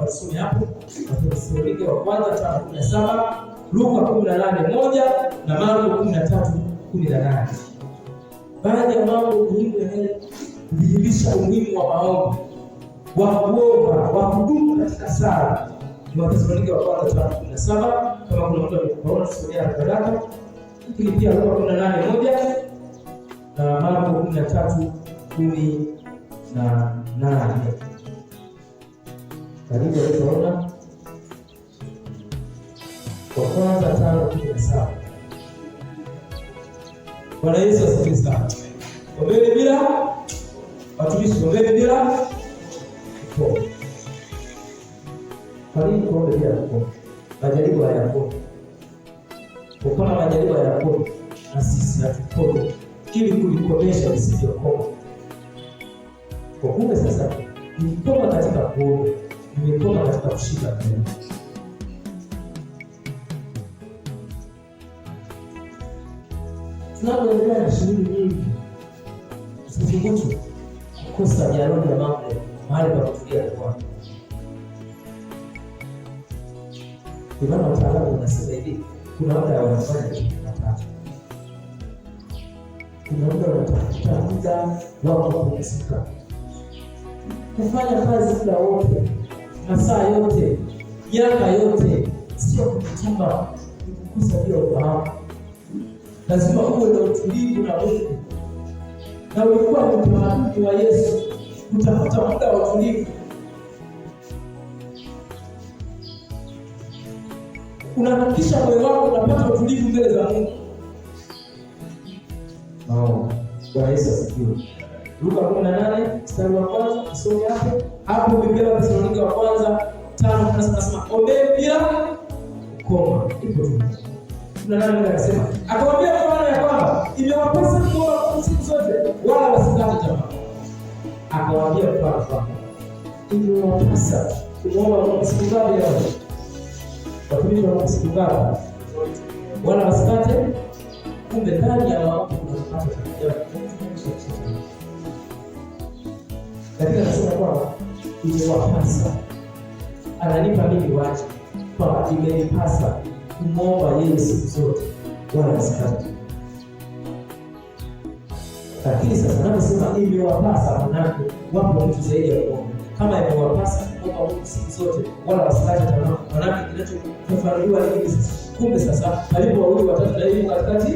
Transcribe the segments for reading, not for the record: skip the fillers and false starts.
tusome hapo. Wathesalonike wa kwanza 5:17, Luka 18:1 na Marko 13:18. Baadhi ya mambo muhimu yanayodhihirisha umuhimu wa maombi, wa kuomba, wa kudumu katika sala. Wathesalonike wa kwanza 5:17, kama kuna mtu anaona tusomea haraka. Lakini pia Luka 18:1 na Marko 13:18. Karibu utaona kwa kwanza 5:17. Bwana Yesu asifiwe sana. Ombeni bila watumishi, ombeni bila kuomba. Kwa nini kuomba bila kuomba? Majaribu hayakomi. Kwa majaribu hayakomi, na sisi hatukomi ili kulikomesha lisijokoma. Kwa kumbe sasa nilikoma katika kuomba, nimekoma katika kushika Mungu. Tunapoendelea na shughuli nyingi, usithubutu kukosa dialogi ya mambo mahali pa kutulia kwa. Kwa maana wataalamu wanasema hivi, kuna muda wanafanya kitu matatu. Kuna muda wanatafuta muda wa kupumzika, kufanya kazi muda wote, masaa yote, miaka yote, sio kujituma, kukusa bila ufahamu. Lazima uwe na utulivu na Mungu. Na ulikuwa ni utamaduni wa Yesu kutafuta muda wa utulivu. Unahakikisha moyo wako unapata utulivu mbele za Mungu. Bwana Yesu asifiwe. Luka 18:1 tusome hapo. Hapo Biblia ya Wathesalonike wa kwanza 5:17 nasema ombeni bila kukoma. Ipo tu. Kuna nani anasema? Akamwambia mfano ya kwamba imewapasa kuomba siku zote wala wasikate tamaa. Akamwambia mfano kwamba imewapasa kuomba siku zote leo. Watumishi wa siku ngapi? Wala wasikate. Kumbe ndani ya maombi tunapata tabia. Lakini anasema kwamba imewapasa. Ananipa mimi wajibu kwamba imenipasa kumwomba yeye siku zote wala wasikate. Lakini sasa anaposema imewapasa, manake wapo mtu zaidi ya kuomba. Kama imewapasa kumwomba Mungu siku zote wala wasikate tamaa, manake kinachofafanuliwa ni hivi sasa. Kumbe sasa alipo wawili watatu na hivi katikati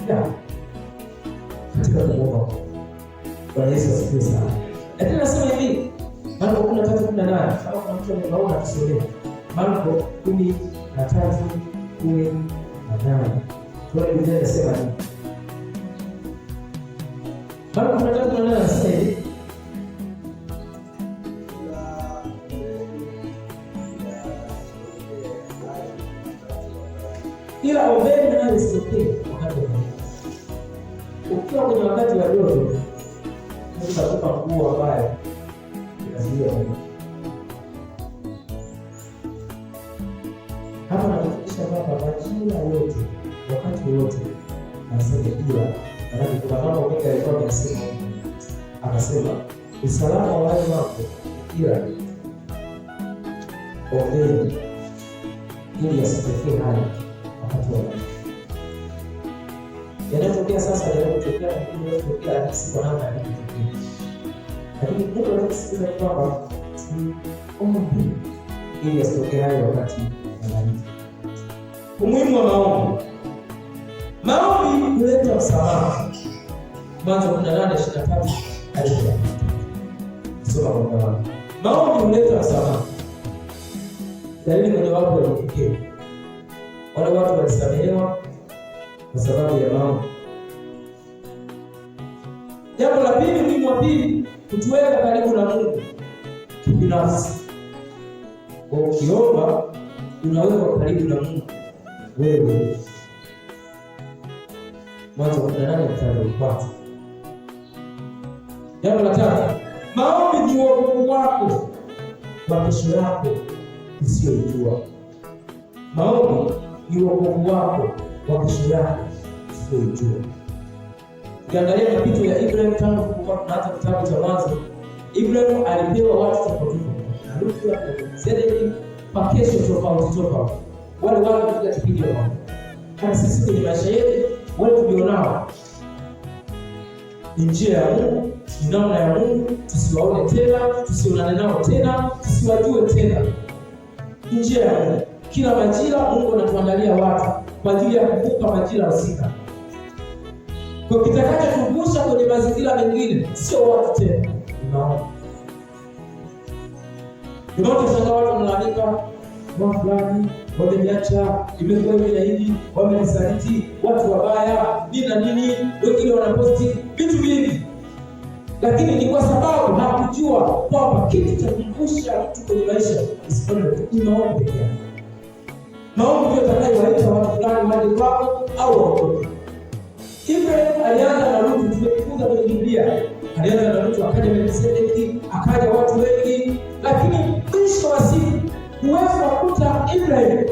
ya katika kumwomba. Bwana Yesu asifiwe sana. Lakini nasema hivi, Marko 13:18, kama kuna mtu anaona tusomee. Marko 13:18. Kwa Biblia inasema hivi. Marko 13:18 anasema hivi. Ila ombeni na msitokee wakati wa joto. Ukiwa kwenye wakati wa joto, Mungu atakupa nguo ambayo inazuia joto. Hapa nakufundisha kwamba majira yote, wakati wote, nasema ila, maana kuna mambo mengi alikuwa anasema. Akasema usalama wa wale wako ila ombeni ili yasitokee haya wakati wa joto. Yanayotokea sasa yanayotokea yanayotokea si kwa namna ya kutokea. Lakini Mungu anasema kwamba ombi ili yasitokee haya wakati wa joto. Umuhimu wa maombi. Maombi huleta msamaha. Mwanzo 18:23 hadi 23. Soma kwa mfano. Maombi huleta msamaha. Dalili mojawapo ya unyenyekevu. Wale watu walisamehewa kwa sababu ya maombi. Jambo la pili, umuhimu wa pili, kutuweka karibu na Mungu kibinafsi. Kwa ukiomba unawekwa karibu na Mungu wewe. Mwanzo 18:1. Jambo la tatu, maombi ni wokovu wako wa kesho yako usiyojua. Maombi ni wokovu wako wa kesho yako usiyojua. Ukiangalia mapito ya Ibrahim tangu kwa tunaanza kitabu cha Mwanzo, Ibrahim alipewa watu tofauti. Na Lutu kwa kesho tofauti. Wale watu katika kipindi cha maombi, kama sisi kwenye maisha yetu, wale tulionao ni njia ya Mungu, ni namna ya Mungu, tusiwaone tena, tusionane nao tena, tusiwajue tena. Njia ya Mungu. Kila majira Mungu anatuandalia watu kwa ajili ya kuvuka majira husika. Kwa kitakachotuvusha kwenye mazingira mengine sio watu tena. Unaona? Ndio tunashangaa watu wanalalamika, "Bwana fulani wameniacha, imekuwa hivi na hivi, wamenisaliti, watu wabaya, nini na nini." Wengine wanaposti vitu vingi. Lakini ni kwa sababu hakujua kwamba kitu cha kumvusha mtu kwenye maisha ni maombi pekee yake. Maombi ndio atakayewaita watu fulani waje kwako au waondoke. Ibrahim alianza na Lutu, tumejifunza kwenye Biblia. Alianza na Lutu, akaja Melkisedeki, akaja watu wengi, lakini mwisho wa siku huwezi kukuta Ibrahim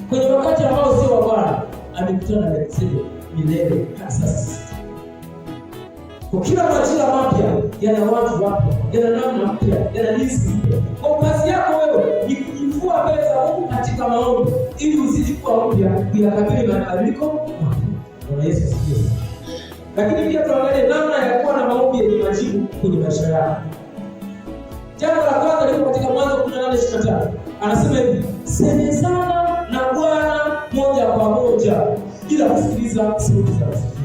kwenye wakati ambao sio wa Bwana amekutana na Melkisedeki milele hadi sasa. Kwa kila majira mapya yana watu wapya, yana namna mpya, yana jinsi mpya. Kwa kazi yako wewe ni kujifua mbele za Mungu katika maombi ili uzidi kuwa mpya bila kabili mabadiliko mapya. Bwana Yesu asifiwe. Lakini pia tuangalie namna ya kuwa na maombi yenye majibu kwenye maisha yako. Jambo la kwanza liko katika Mwanzo 18:23. Anasema hivi, semezana na Bwana moja kwa moja bila kusikiliza sauti za rafiki.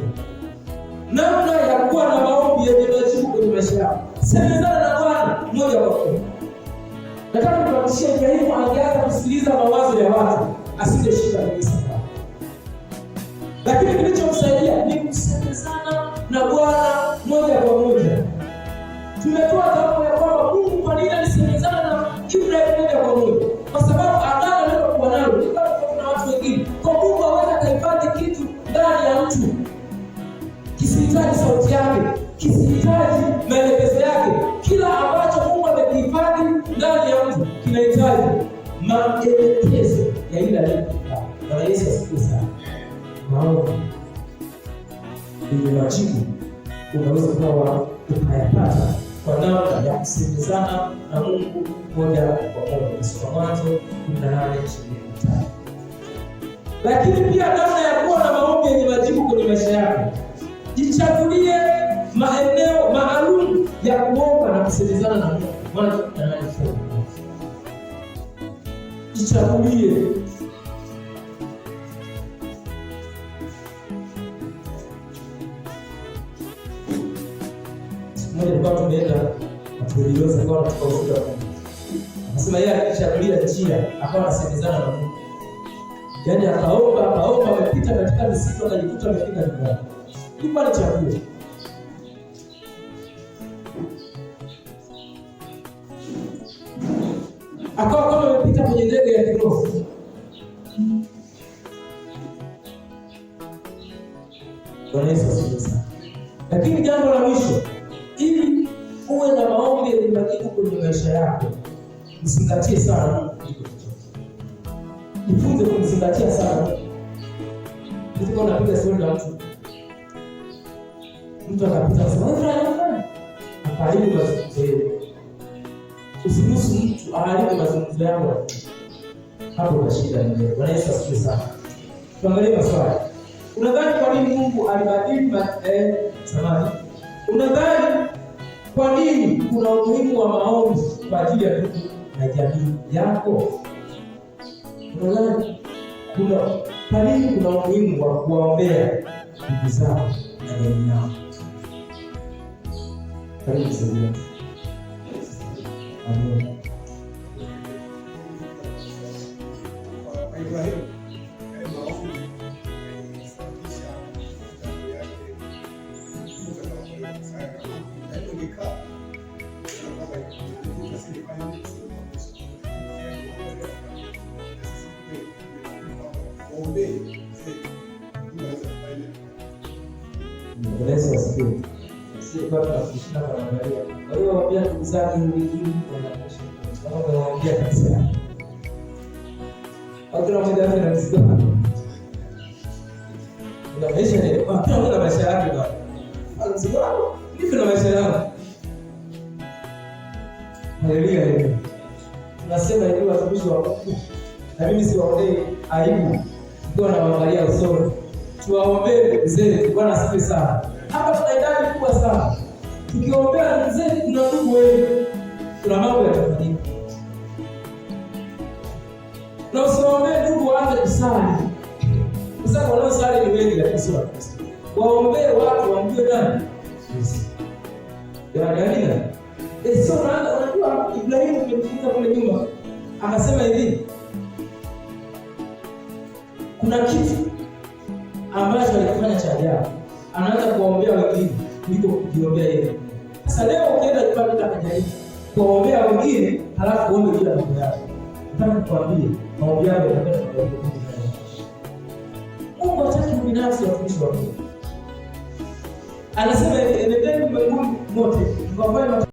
Namna ya kuwa na maombi yenye majibu kwenye maisha yako. Semezana na Bwana moja kwa moja. Nataka kukuhakikishia Ibrahimu angeanza kusikiliza mawazo ya watu, asingeshika kabisa. Lakini kilichomsaidia ni kusemezana na Bwana moja kwa moja. Tumetoa tamko ya kwamba Mungu kwa nini alisemezana na Ibrahimu moja kwa moja? Kwa sababu agano alilokuwa nalo ni kama kuna watu wengine. Kwa Mungu hawezi kuhifadhi kitu ndani ya mtu kisihitaji sauti yake, kisihitaji maelekezo yake. Kila ambacho Mungu amekihifadhi ndani ya mtu kinahitaji maelekezo ya ile aliyekupa. Bwana Yesu asifiwe sana. Maombi yenye majibu unaweza kuwa ukayapata kwa namna ya kusemezana na Mungu moja kwa moja. Kwa Mwanzo 18:23. Lakini pia namna ya kuwa na maombi yenye majibu kwenye maisha yako. Jichagulie maeneo maalum ya kuomba na kusemezana na Mungu. Mwanzo 18:23. Jichagulie. Mmoja alikuwa tumeenda atuelioza kwa kutoka ushuhuda. Anasema yeye alichagulia njia, akawa anasemezana na Mungu. Yaani akaomba, amepita katika misitu akajikuta amefika nyumbani. Mungu alichagua. Akawa kama amepita kwenye ndege ya kiroho. Bwana Yesu asifiwe. Lakini jambo la mwisho, ili uwe na maombi yenye majibu kwenye maisha yako, mzingatie sana Mungu kuliko chochote. Jifunze kumzingatia sana. Ndio unapiga stori na mtu akapita sasa, akaharibu mazungumzo yenu. Usiruhusu mtu aharibu mazungumzo yako. Hapo kuna shida nyingine. Bwana Yesu asifiwe sana. Tuangalie maswali. Unadhani kwa nini Mungu alibadili samani? Unadhani kwa nini kuna umuhimu wa maombi kwa ajili ya ndugu na jamii yako? Unadhani kwa nini kuna umuhimu wa kuwaombea ndugu zao na jamii yao? Karibu sana. Amen. Yesu asifiwe. Sisi bado tunashika kwa Maria. Kwa hiyo waambia ndugu zake wengine wanaishi. Kama waambia kabisa. Hakuna mmoja hapa anasikia. Ndio maisha ni kwa kila maisha yake bwana. Anasema, "Hivi na maisha yangu." Haleluya. tunasema hivi watumishi wa Mungu, na mimi siwaonee aibu kwa na waangalia usoni. Tuwaombee ndugu zetu. Bwana asifiwe sana. Hapa tuna idadi kubwa sana. Tukiombea ndugu zetu, kuna ndugu wengi, kuna mambo yatafanyika. Na usiwaombee ndugu waanze kusali. Kwa sababu wanaosali ni wengi lakini sio Wakristo. Waombee watu wamjue nani? Yesu. Yaani sio unajua Ibrahimu amefika kule nyuma. Akasema hivi, kuna kitu ambacho alikifanya cha ajabu. Anaanza kuwaombea wengine kuliko kujiombea yeye. Sasa leo ukienda kupata takajaribu kuwaombea wengine halafu uombe juu ya mambo yako. Nataka kukwambia maombi yako yatakwenda kwa Mungu. Mungu hataki ubinafsi wa watumishi wa Mungu. Anasema enendeni ulimwenguni mote, mkawafanye